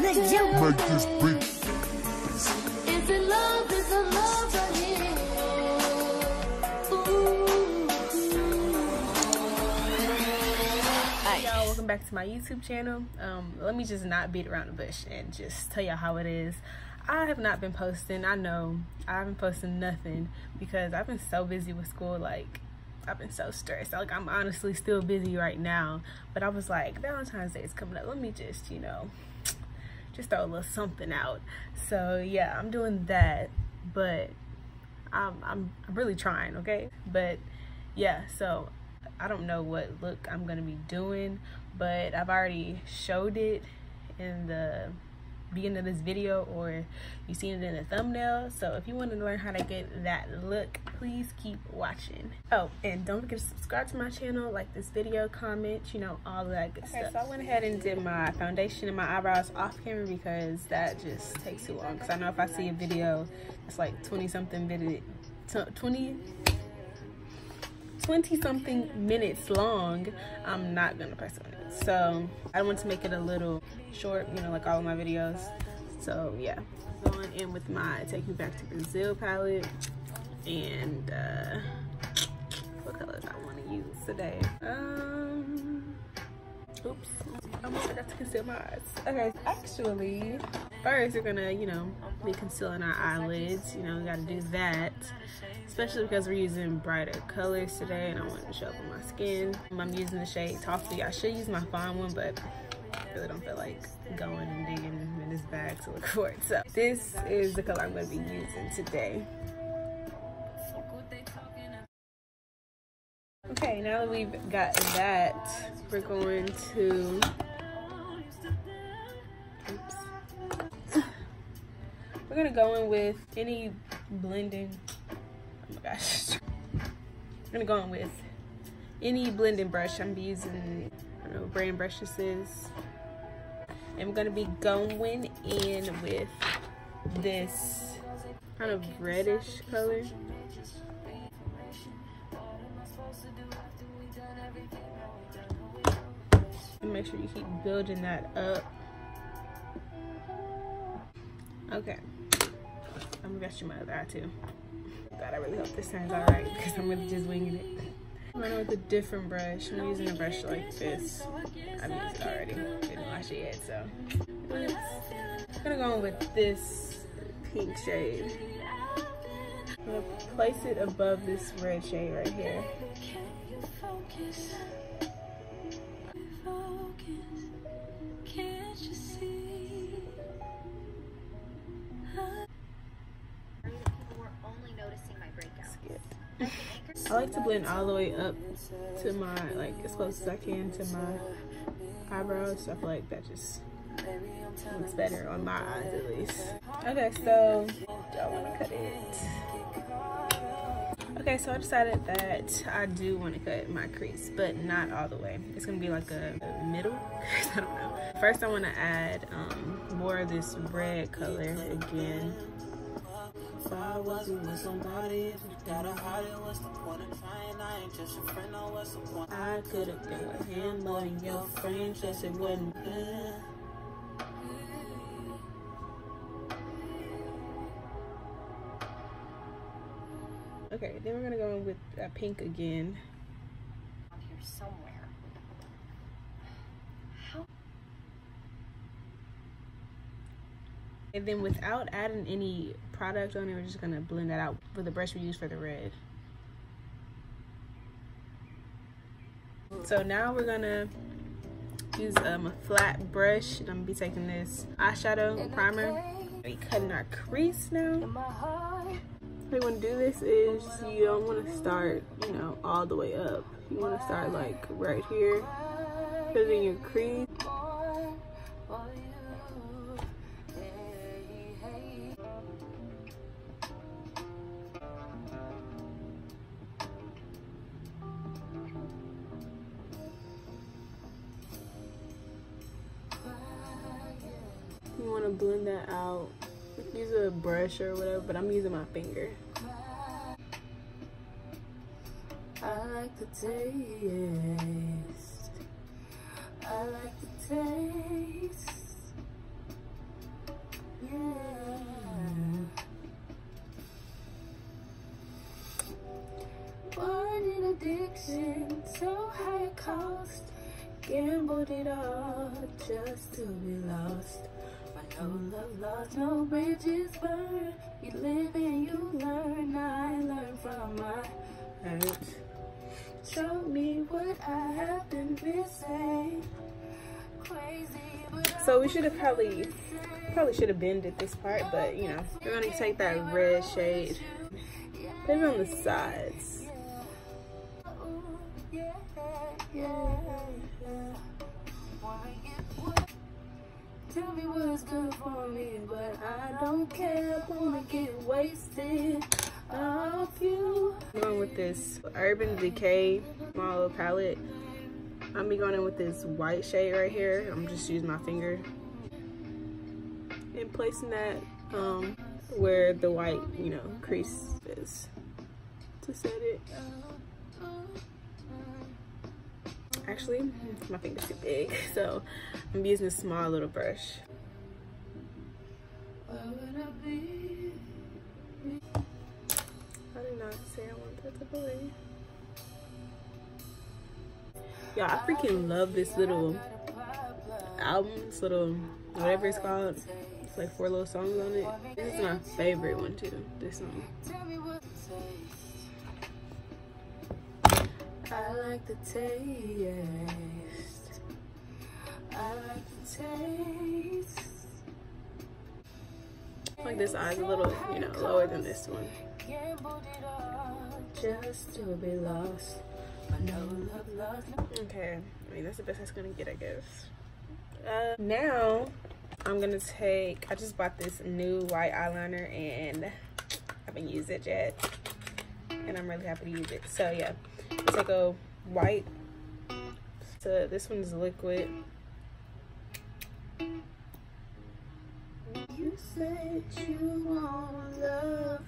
Make this beat. Is it love? Is it love right here? Hi y'all, welcome back to my YouTube channel. Let me just not beat around the bush and just tell y'all how it is. I have not been posting. I know I haven't posted nothing because I've been so busy with school. Like, I've been so stressed. Like, I'm honestly still busy right now, but I was like, Valentine's Day is coming up, let me just, you know, just throw a little something out. So yeah, I'm doing that, but I'm really trying, okay? But yeah, so I don't know what look I'm gonna be doing, but I've already showed it in the beginning of this video, or you seen it in the thumbnail. So if you want to learn how to get that look, please keep watching. Oh, and don't forget to subscribe to my channel, like this video, comment, you know, all of that good stuff. So I went ahead and did my foundation and my eyebrows off camera because that just takes too long. Because I know if I see a video it's like 20 something minutes long, I'm not gonna press on it. So I want to make it a little short, you know, like all of my videos. So yeah, going in with my Take Me Back to Brazil palette, and what colors I want to use today. Oops, I almost forgot to conceal my eyes. Okay, actually first we're gonna, you know, be concealing our eyelids. You know, we gotta do that, especially because we're using brighter colors today and I want to show up on my skin. I'm using the shade Toffee. I should use my fine one, but I really don't feel like going and digging in this bag to look for it. So this is the color I'm going to be using today. Okay, now that we've got that, we're going to, we're going to go in with any blending, oh my gosh, I'm gonna go in with any blending brush. I'm using, I don't know what brand brush this is. And I'm gonna be going in with this kind of reddish color. And make sure you keep building that up. Okay, I'm gonna brush my other eye too. God, I really hope this turns out right because I'm really just winging it. I'm going with a different brush. I'm using a brush like this. I've used it already. Didn't wash it yet, so. I'm gonna go in with this pink shade. I'm gonna place it above this red shade right here. I like to blend all the way up to my, like, as close as I can to my eyebrows. So I feel like that just looks better on my eyes at least. Okay, so y'all want to cut it. Okay, so I decided that I do want to cut my crease, but not all the way. It's gonna be like a middle. I don't know. First, I want to add more of this red color again. If I wasn't with somebody, I could have been with him, but your friends just it wouldn't be. Okay, then we're gonna go in with pink again. Here somewhere. And then without adding any product on it, we're just gonna blend that out with the brush we use for the red. So now we're gonna use a flat brush. I'm gonna be taking this eyeshadow primer. Be cutting our crease now. What you wanna do this is you don't wanna start, you know, all the way up. You wanna start like right here, put it in your crease. You want to blend that out. Use a brush or whatever, but I'm using my finger. I like the taste. I like the taste. just to be lost. But no love lost, no bridges burned. You live and you learn. I learn from my hurt. Show me what I have been missing. Crazy, so we should have probably should have bended this part, but you know, we're gonna take that red shade, put it on the sides. Tell me what's good for me, but I don't care. I wanna get wasted off you. I'm going with this Urban Decay small little palette. I'm going in with this white shade right here. I'm just using my finger and placing that where the white, you know, crease is to set it. Actually, my finger's too big, so I'm using a small little brush. I did not say I want that to believe. Y'all, I freaking love this little album, this little, whatever it's called. It's like 4 little songs on it. This is my favorite one too, this song. I like the taste. I like the taste. Like this eye's a little, you know, lower than this one. Just to be lost. Okay, I mean that's the best that's gonna get, I guess. Now I'm gonna take, I just bought this new white eyeliner and I haven't used it yet, and I'm really happy to use it. So yeah, take a white, so this one's liquid. You said you want love,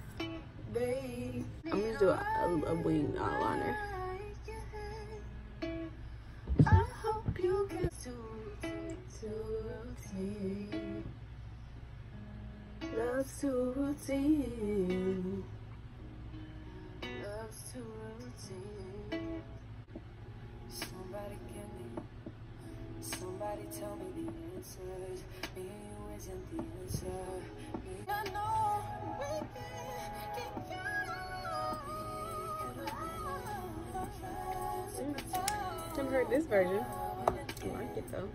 babe. I'm gonna do a wing eyeliner. I hope you get to routine. Love's too routine. Love's too routine. Somebody tell me the answers. Me and you isn't the answer. I know we can get I've heard this version. I like it though.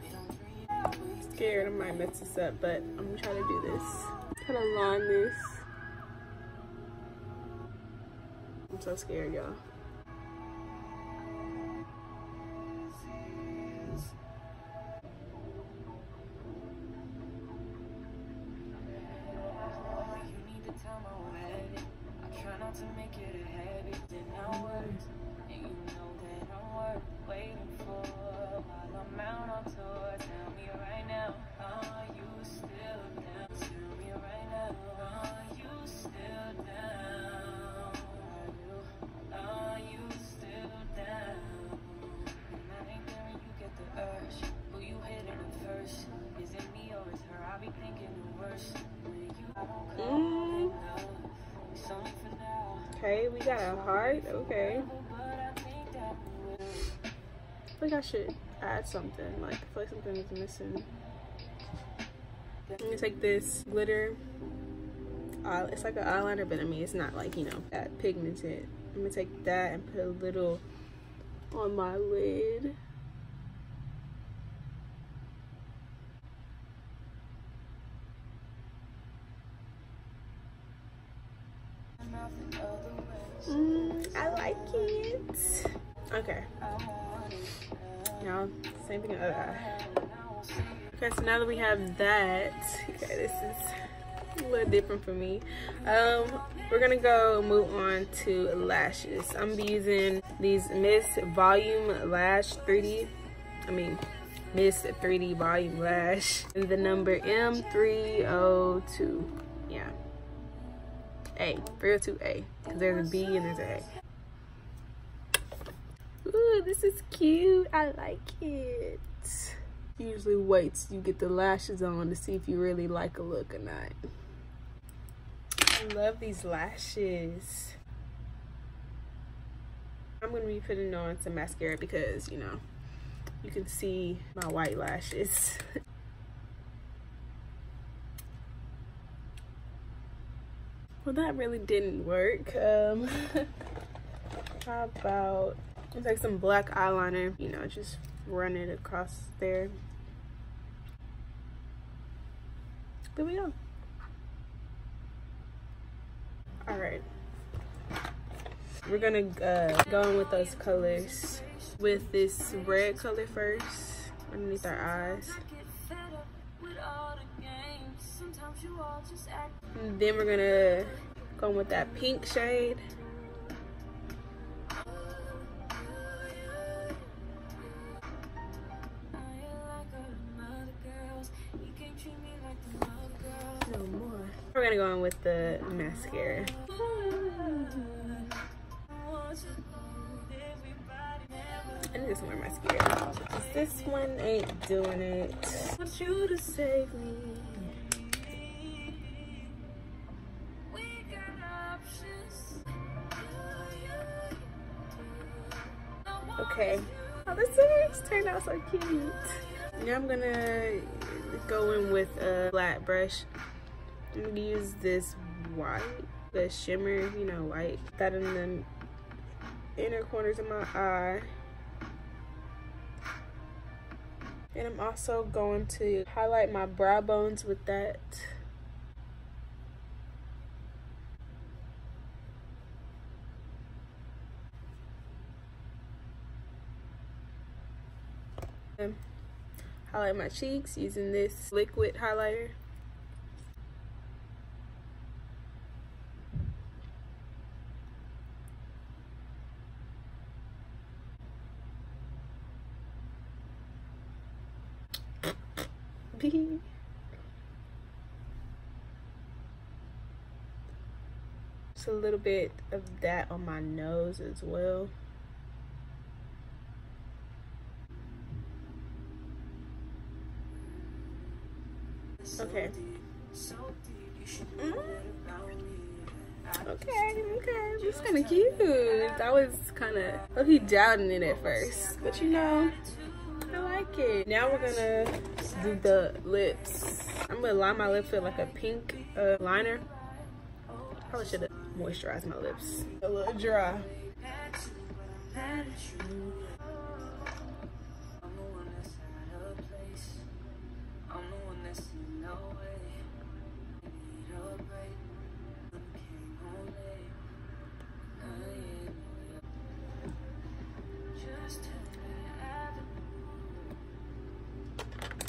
I'm scared I might mess this up, but I'm gonna try to do this. Kind of line this. I'm so scared, y'all. Okay, we got a heart. Okay. I think I should add something. Like, I feel like something is missing. I'm gonna take this glitter. It's like an eyeliner, but I mean, it's not like, you know, that pigmented. I'm gonna take that and put a little on my lid. I like it. Okay. Now, same thing on the other eye. Okay, so now that we have that, okay, this is a little different for me. We're gonna go move on to lashes. I'm gonna be using these Miss Volume Lash 3D. Miss 3D Volume Lash. And the number M302. Yeah. A, 302A, because there's a B and there's an A. Ooh, this is cute. I like it. Usually waits you get the lashes on to see if you really like a look or not. I love these lashes. I'm gonna be putting on some mascara because, you know, you can see my white lashes. Well, that really didn't work. How about, let's take some black eyeliner, you know, just run it across there. There we go. All right. We're gonna go in with those colors. With this red color first, underneath our eyes. And then we're gonna go with that pink shade. No more. We're gonna go in with the mascara. I need some more mascara. This one ain't doing it. I want you to save me. Okay. Oh, this is turned out so cute. Now I'm gonna go in with a flat brush. I'm gonna use this white, the shimmer, you know, white. That in the inner corners of my eye. And I'm also going to highlight my brow bones with that. Highlight my cheeks using this liquid highlighter. Just a little bit of that on my nose as well. Okay. Okay, it's kind of cute. I was kind of low-key doubting it at first, but you know, I like it. Now we're gonna do the lips. I'm gonna line my lips with like a pink liner. Probably should have moisturized my lips. A little dry.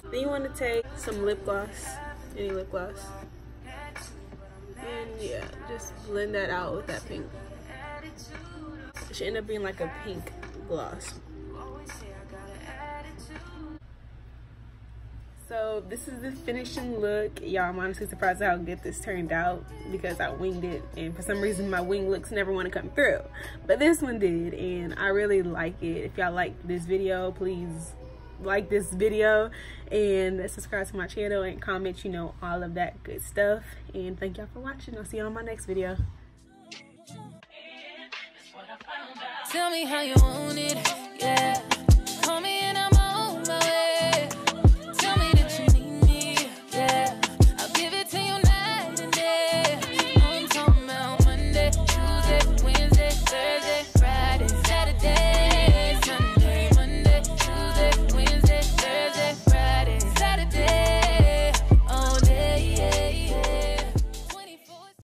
Then you want to take some lip gloss, any lip gloss, and yeah, just blend that out with that pink. It should end up being like a pink gloss. So this is the finishing look. Y'all, I'm honestly surprised at how good this turned out because I winged it, and for some reason my wing looks never want to come through, but this one did, and I really like it. If y'all like this video, please like this video and subscribe to my channel and comment, you know, all of that good stuff. And thank y'all for watching. I'll see you on my next video. Tell me how you want it, yeah.